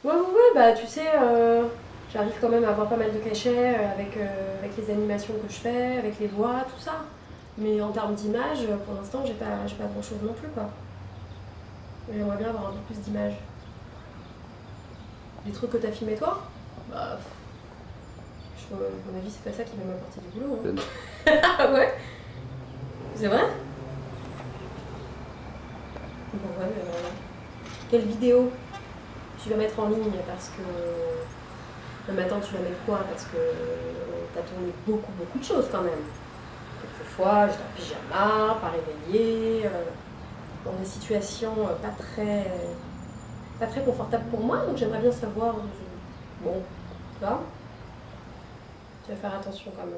Ouais, bah tu sais, j'arrive quand même à avoir pas mal de cachets avec les animations que je fais, avec les voix, tout ça. Mais en termes d'image, pour l'instant, j'ai pas grand chose non plus, quoi. J'aimerais bien avoir un peu plus d'images. Les trucs que t'as filmé toi, bah, à mon avis, c'est pas ça qui va m'apporter du boulot. Hein. Ah ouais. C'est vrai. Bon, ouais, mais quelle vidéo tu vas mettre en ligne parce que. Le matin, tu vas mettre quoi? Parce que t'as tourné beaucoup de choses quand même. Quelquefois, j'étais en pyjama, pas réveillée, dans des situations pas très confortables pour moi, donc j'aimerais bien savoir. Bon, tu vois, tu vas faire attention quand même.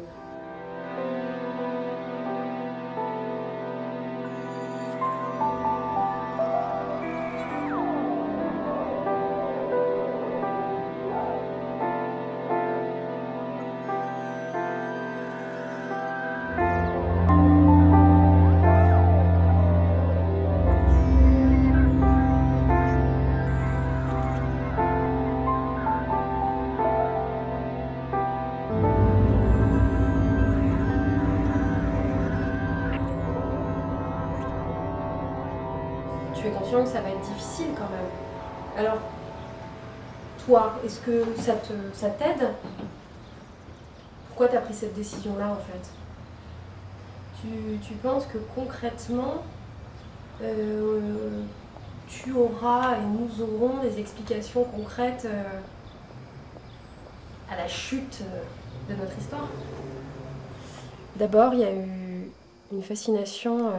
Tu es conscient que ça va être difficile quand même. Alors, toi, est-ce que ça t'aide? Pourquoi tu as pris cette décision-là en fait? Tu penses que concrètement, tu auras et nous aurons des explications concrètes à la chute de notre histoire? D'abord, il y a eu une fascination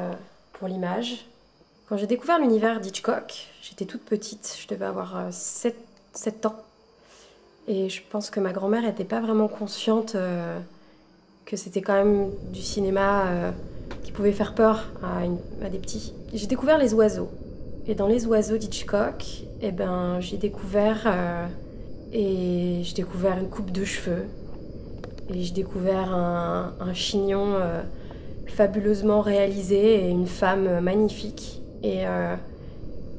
pour l'image. Quand j'ai découvert l'univers d'Hitchcock, j'étais toute petite, je devais avoir 7 ans. Et je pense que ma grand-mère n'était pas vraiment consciente que c'était quand même du cinéma qui pouvait faire peur à des petits. J'ai découvert les oiseaux. Et dans les oiseaux d'Hitchcock, eh ben, j'ai découvert une coupe de cheveux. Et j'ai découvert un chignon fabuleusement réalisé et une femme magnifique. Et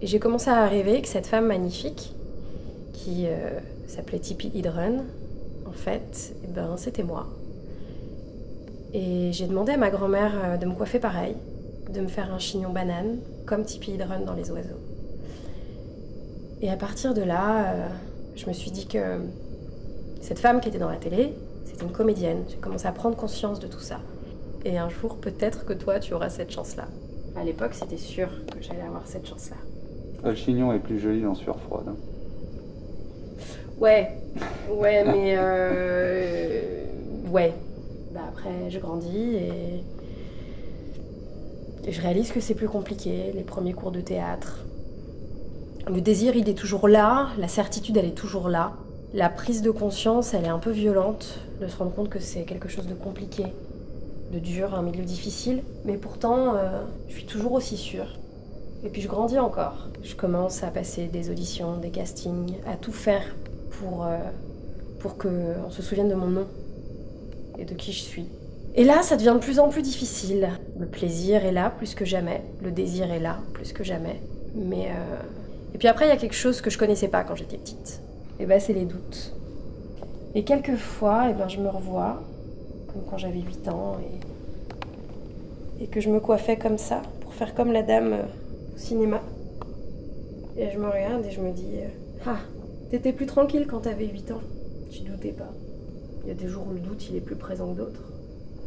j'ai commencé à rêver que cette femme magnifique, qui s'appelait Tippi Hedren, en fait, eh ben, c'était moi. Et j'ai demandé à ma grand-mère de me coiffer pareil, de me faire un chignon banane, comme Tippi Hedren dans Les Oiseaux. Et à partir de là, je me suis dit que cette femme qui était dans la télé, c'était une comédienne. J'ai commencé à prendre conscience de tout ça. Et un jour, peut-être que toi, tu auras cette chance-là. À l'époque, c'était sûr que j'allais avoir cette chance-là. Le chignon est plus joli en sueur froide. Hein. Ouais, mais ouais. Bah après, je grandis et je réalise que c'est plus compliqué, les premiers cours de théâtre. Le désir, il est toujours là, la certitude, elle est toujours là. La prise de conscience, elle est un peu violente, de se rendre compte que c'est quelque chose de compliqué, de dur, un milieu difficile. Mais pourtant, je suis toujours aussi sûre. Et puis je grandis encore. Je commence à passer des auditions, des castings, à tout faire pour qu'on se souvienne de mon nom et de qui je suis. Et là, ça devient de plus en plus difficile. Le plaisir est là plus que jamais, le désir est là plus que jamais. Et puis après, il y a quelque chose que je connaissais pas quand j'étais petite. Et ben, c'est les doutes. Et quelquefois, et ben, je me revois, comme quand j'avais 8 ans, et que je me coiffais comme ça, pour faire comme la dame au cinéma. Et je me regarde et je me dis, ah, t'étais plus tranquille quand t'avais 8 ans. Tu doutais pas. Il y a des jours où le doute, il est plus présent que d'autres.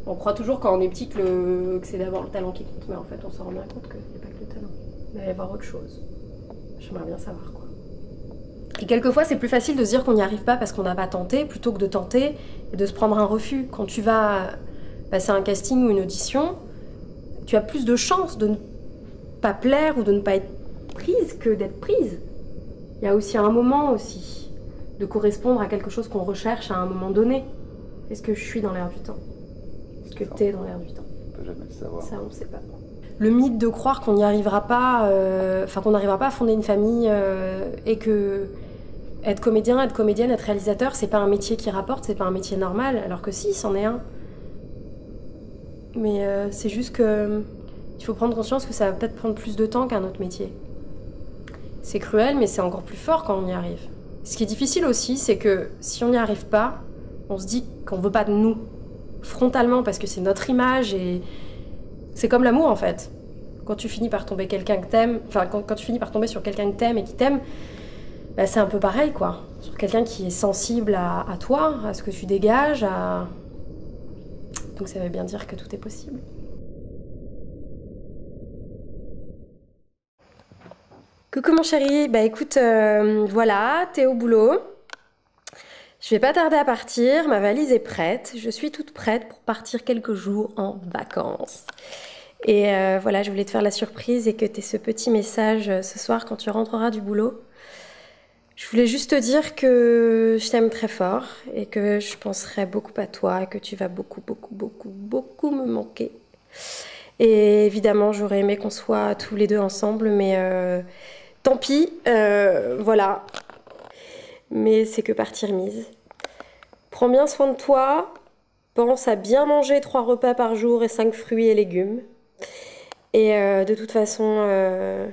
On croit toujours quand on est petit que c'est d'abord le talent qui compte, mais en fait, on s'en rend bien compte qu'il n'y a pas que le talent. Il va y avoir autre chose. J'aimerais bien savoir quoi. Et quelquefois, c'est plus facile de se dire qu'on n'y arrive pas parce qu'on n'a pas tenté, plutôt que de tenter et de se prendre un refus. Quand tu vas passer un casting ou une audition, tu as plus de chances de ne pas plaire ou de ne pas être prise que d'être prise. Il y a aussi un moment aussi de correspondre à quelque chose qu'on recherche à un moment donné. Est-ce que je suis dans l'air du temps? Est-ce que t'es dans l'air du temps? On peut jamais le savoir. Ça, on ne sait pas. Le mythe de croire qu'on n'y arrivera pas, qu'on n'arrivera pas à fonder une famille et que être comédien, être comédienne, être réalisateur, c'est pas un métier qui rapporte, c'est pas un métier normal, alors que si, c'en est un. Mais c'est juste que il faut prendre conscience que ça va peut-être prendre plus de temps qu'un autre métier. C'est cruel, mais c'est encore plus fort quand on y arrive. Ce qui est difficile aussi, c'est que si on n'y arrive pas, on se dit qu'on veut pas de nous, frontalement, parce que c'est notre image et c'est comme l'amour en fait. Quand tu finis par tomber quelqu'un que t'aimes, enfin quand tu finis par tomber sur quelqu'un que t'aimes et qui t'aime, bah, c'est un peu pareil quoi. Sur quelqu'un qui est sensible à toi, à ce que tu dégages, donc ça veut bien dire que tout est possible. Coucou mon chéri, bah écoute, voilà, t'es au boulot. Je vais pas tarder à partir, ma valise est prête, je suis toute prête pour partir quelques jours en vacances. Et voilà, je voulais te faire la surprise et que t'aies ce petit message ce soir quand tu rentreras du boulot. Je voulais juste te dire que je t'aime très fort et que je penserai beaucoup à toi et que tu vas beaucoup me manquer. Et évidemment, j'aurais aimé qu'on soit tous les deux ensemble, mais tant pis, voilà. Mais c'est que partie remise. Prends bien soin de toi, pense à bien manger 3 repas par jour et 5 fruits et légumes. Et de toute façon,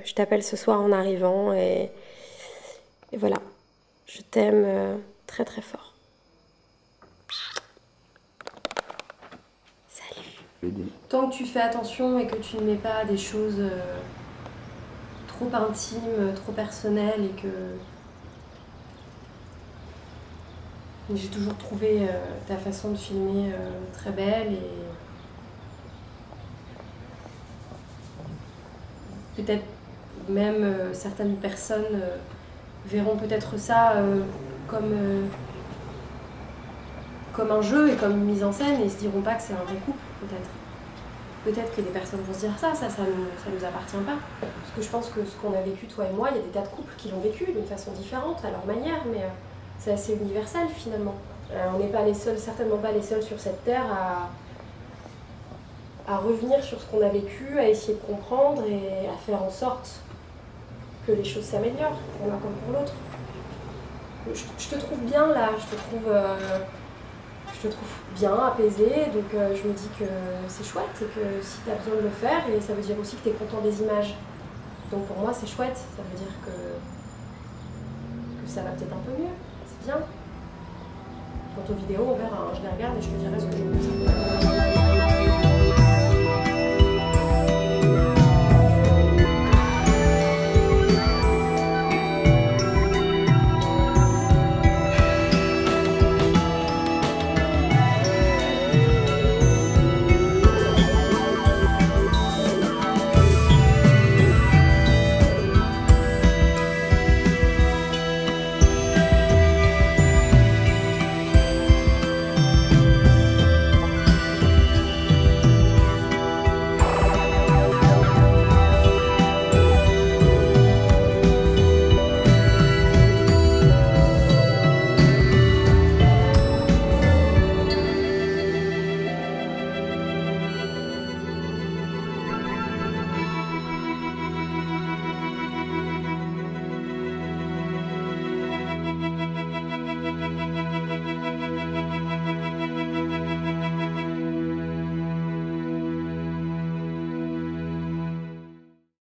je t'appelle ce soir en arrivant et voilà. Je t'aime très très fort. Salut. Tant que tu fais attention et que tu ne mets pas des choses trop intimes, trop personnelles et que... J'ai toujours trouvé ta façon de filmer très belle et peut-être même certaines personnes verront peut-être ça comme un jeu et comme une mise en scène et se diront pas que c'est un vrai couple peut-être. Peut-être que des personnes vont se dire ça nous appartient pas. Parce que je pense que ce qu'on a vécu toi et moi, il y a des tas de couples qui l'ont vécu d'une façon différente à leur manière, mais c'est assez universel finalement. On n'est pas les seuls, certainement pas les seuls sur cette terre à revenir sur ce qu'on a vécu, à essayer de comprendre et à faire en sorte que les choses s'améliorent, pour l'un comme pour l'autre. Je te trouve bien là, je te trouve bien apaisée, donc je me dis que c'est chouette et que si tu as besoin de le faire, et ça veut dire aussi que tu es content des images. Donc pour moi c'est chouette, ça veut dire que ça va peut-être un peu mieux, c'est bien. Quant aux vidéos, on verra, hein. Je les regarde et je te dirai ce que je pense.